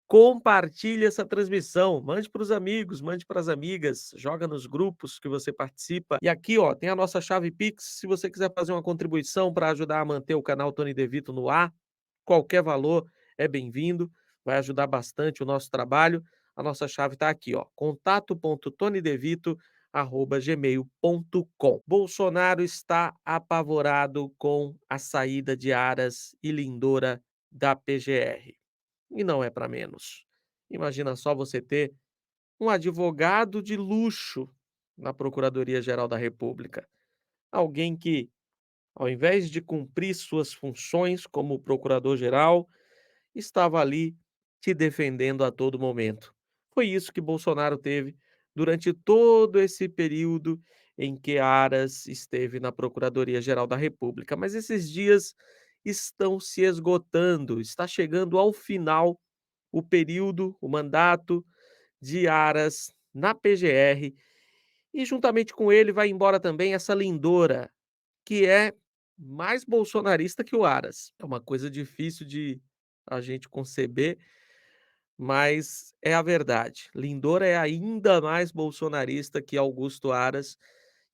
Compartilhe essa transmissão, mande para os amigos, mande para as amigas, joga nos grupos que você participa. E aqui, ó, tem a nossa chave Pix, se você quiser fazer uma contribuição para ajudar a manter o canal Tony De Vito no ar, qualquer valor é bem-vindo, vai ajudar bastante o nosso trabalho. A nossa chave está aqui, ó, contato.tonydevito@gmail.com. Bolsonaro está apavorado com a saída de Aras e Lindora da PGR. E não é para menos. Imagina só você ter um advogado de luxo na Procuradoria-Geral da República. Alguém que, ao invés de cumprir suas funções como procurador-geral, estava ali te defendendo a todo momento. Foi isso que Bolsonaro teve durante todo esse período em que Aras esteve na Procuradoria-Geral da República. Mas esses dias estão se esgotando, está chegando ao final o período, o mandato de Aras na PGR e juntamente com ele vai embora também essa Lindora, que é mais bolsonarista que o Aras. É uma coisa difícil de a gente conceber, mas é a verdade. Lindora é ainda mais bolsonarista que Augusto Aras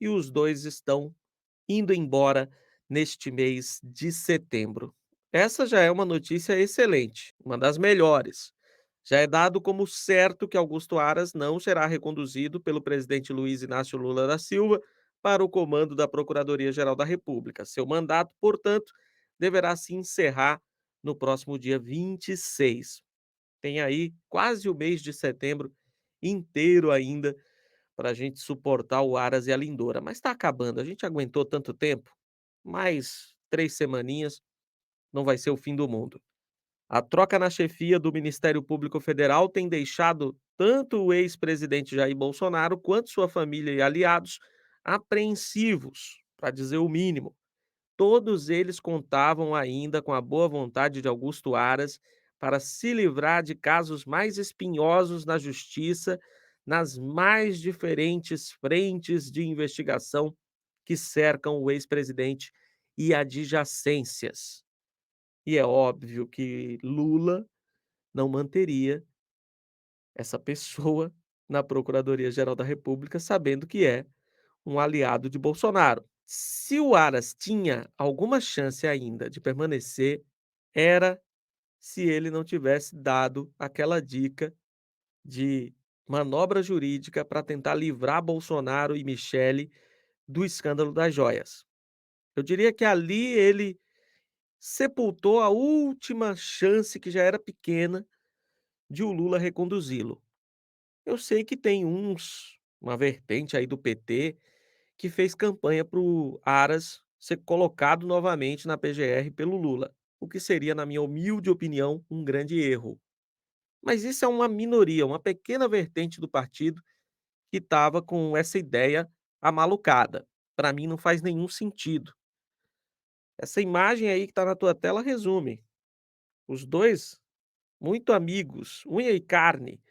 e os dois estão indo embora neste mês de setembro. Essa já é uma notícia excelente, uma das melhores. Já é dado como certo que Augusto Aras não será reconduzido pelo presidente Luiz Inácio Lula da Silva para o comando da Procuradoria-Geral da República. Seu mandato, portanto, deverá se encerrar no próximo dia 26. Tem aí quase o mês de setembro inteiro ainda para a gente suportar o Aras e a Lindora. Mas está acabando, a gente aguentou tanto tempo, mais 3 semaninhas não vai ser o fim do mundo. A troca na chefia do Ministério Público Federal tem deixado tanto o ex-presidente Jair Bolsonaro quanto sua família e aliados apreensivos, para dizer o mínimo. Todos eles contavam ainda com a boa vontade de Augusto Aras para se livrar de casos mais espinhosos na justiça, nas mais diferentes frentes de investigação que cercam o ex-presidente e adjacências. E é óbvio que Lula não manteria essa pessoa na Procuradoria-Geral da República, sabendo que é um aliado de Bolsonaro. Se o Aras tinha alguma chance ainda de permanecer, era se ele não tivesse dado aquela dica de manobra jurídica para tentar livrar Bolsonaro e Michele do escândalo das joias. Eu diria que ali ele sepultou a última chance, que já era pequena, de o Lula reconduzi-lo. Eu sei que tem uma vertente aí do PT que fez campanha para o Aras ser colocado novamente na PGR pelo Lula, o que seria, na minha humilde opinião, um grande erro. Mas isso é uma minoria, uma pequena vertente do partido que estava com essa ideia amalucada. Para mim não faz nenhum sentido. Essa imagem aí que está na tua tela resume. Os dois, muito amigos, unha e carne,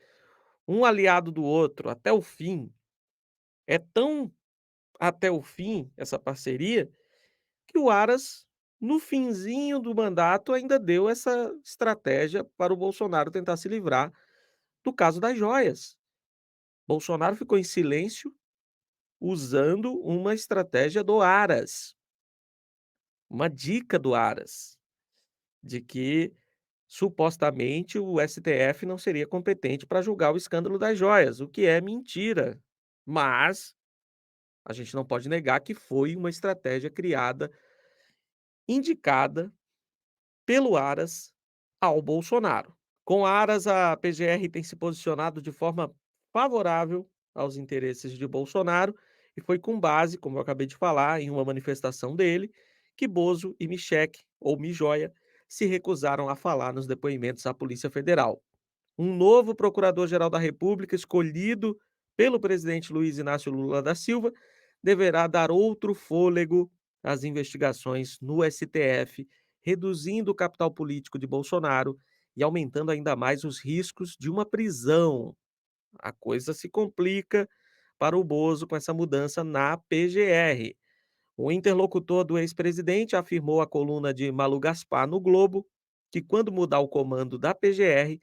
um aliado do outro até o fim. É tão até o fim essa parceria que o Aras, no finzinho do mandato, ainda deu essa estratégia para o Bolsonaro tentar se livrar do caso das joias. Bolsonaro ficou em silêncio usando uma estratégia do Aras, uma dica do Aras, de que supostamente o STF não seria competente para julgar o escândalo das joias, o que é mentira. Mas a gente não pode negar que foi uma estratégia criada, indicada pelo Aras ao Bolsonaro. Com Aras, a PGR tem se posicionado de forma favorável aos interesses de Bolsonaro e foi com base, como eu acabei de falar, em uma manifestação dele, que Bozo e Michek, ou Mijoia, se recusaram a falar nos depoimentos à Polícia Federal. Um novo Procurador-Geral da República, escolhido pelo presidente Luiz Inácio Lula da Silva, deverá dar outro fôlego às investigações no STF, reduzindo o capital político de Bolsonaro e aumentando ainda mais os riscos de uma prisão. A coisa se complica para o Bozo com essa mudança na PGR. O interlocutor do ex-presidente afirmou à coluna de Malu Gaspar no Globo que, quando mudar o comando da PGR,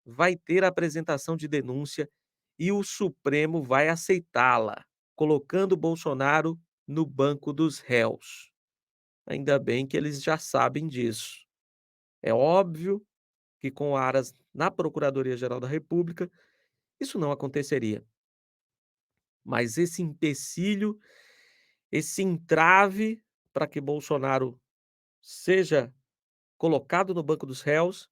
vai ter a apresentação de denúncia e o Supremo vai aceitá-la, colocando Bolsonaro no banco dos réus. Ainda bem que eles já sabem disso. É óbvio que com Aras na Procuradoria-Geral da República, isso não aconteceria. Mas esse empecilho, esse entrave para que Bolsonaro seja colocado no banco dos réus,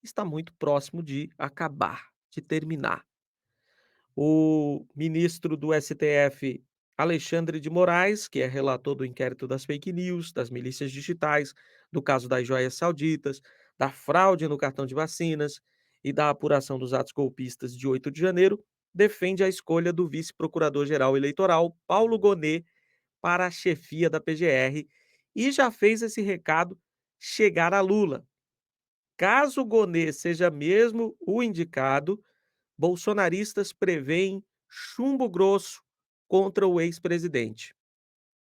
está muito próximo de acabar, de terminar. O ministro do STF, Alexandre de Moraes, que é relator do inquérito das fake news, das milícias digitais, do caso das joias sauditas, da fraude no cartão de vacinas e da apuração dos atos golpistas de 8 de janeiro, defende a escolha do vice-procurador-geral eleitoral, Paulo Gonet, para a chefia da PGR e já fez esse recado chegar a Lula. Caso Gonet seja mesmo o indicado, bolsonaristas prevêem chumbo grosso contra o ex-presidente.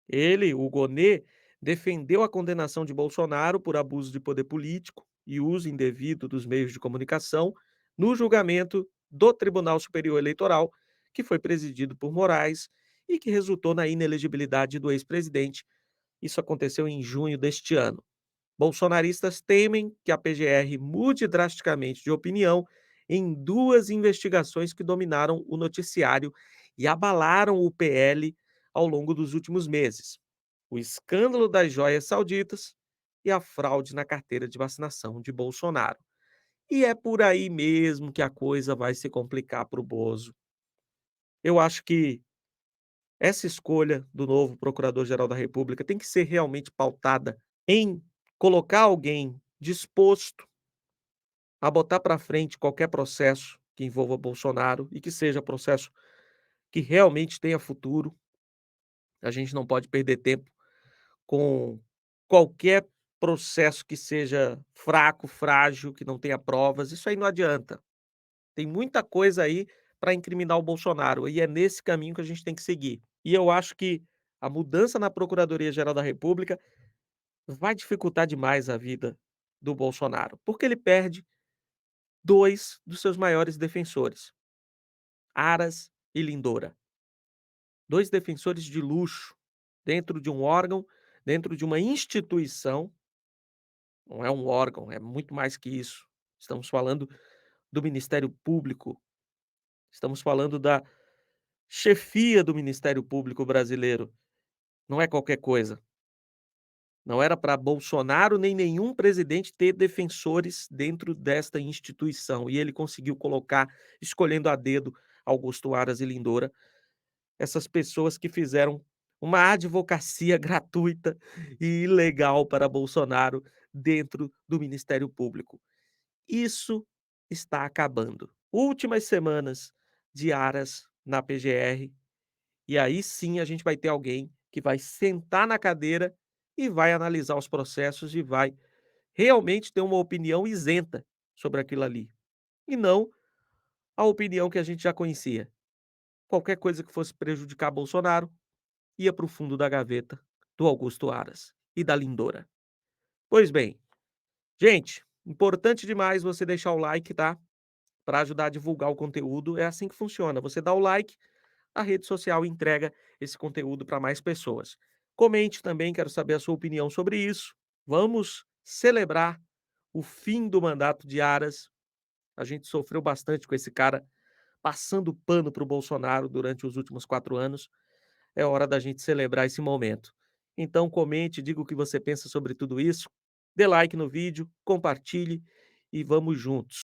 Ele, o Gonet, defendeu a condenação de Bolsonaro por abuso de poder político e uso indevido dos meios de comunicação no julgamento do Tribunal Superior Eleitoral, que foi presidido por Moraes e que resultou na inelegibilidade do ex-presidente. Isso aconteceu em junho deste ano. Bolsonaristas temem que a PGR mude drasticamente de opinião em duas investigações que dominaram o noticiário e abalaram o PL ao longo dos últimos meses: o escândalo das joias sauditas e a fraude na carteira de vacinação de Bolsonaro. E é por aí mesmo que a coisa vai se complicar para o Bozo. Eu acho que essa escolha do novo Procurador-Geral da República tem que ser realmente pautada em colocar alguém disposto a botar para frente qualquer processo que envolva Bolsonaro e que seja processo que realmente tenha futuro. A gente não pode perder tempo com qualquer processo que seja fraco, frágil, que não tenha provas. Isso aí não adianta. Tem muita coisa aí para incriminar o Bolsonaro e é nesse caminho que a gente tem que seguir. E eu acho que a mudança na Procuradoria-Geral da República vai dificultar demais a vida do Bolsonaro, porque ele perde 2 dos seus maiores defensores, Aras e Lindora. 2 defensores de luxo dentro de um órgão, dentro de uma instituição, não é um órgão, é muito mais que isso. Estamos falando do Ministério Público, estamos falando da chefia do Ministério Público brasileiro, não é qualquer coisa. Não era para Bolsonaro nem nenhum presidente ter defensores dentro desta instituição, e ele conseguiu colocar, escolhendo a dedo Augusto Aras e Lindora, essas pessoas que fizeram uma advocacia gratuita e ilegal para Bolsonaro dentro do Ministério Público. Isso está acabando. Últimas semanas de Aras na PGR, e aí sim a gente vai ter alguém que vai sentar na cadeira e vai analisar os processos e vai realmente ter uma opinião isenta sobre aquilo ali, e não a opinião que a gente já conhecia. Qualquer coisa que fosse prejudicar Bolsonaro ia para o fundo da gaveta do Augusto Aras e da Lindora. Pois bem, gente, importante demais você deixar o like, tá? Para ajudar a divulgar o conteúdo, é assim que funciona. Você dá o like, a rede social entrega esse conteúdo para mais pessoas. Comente também, quero saber a sua opinião sobre isso. Vamos celebrar o fim do mandato de Aras. A gente sofreu bastante com esse cara passando pano para o Bolsonaro durante os últimos 4 anos. É hora da gente celebrar esse momento. Então comente, diga o que você pensa sobre tudo isso, dê like no vídeo, compartilhe e vamos juntos.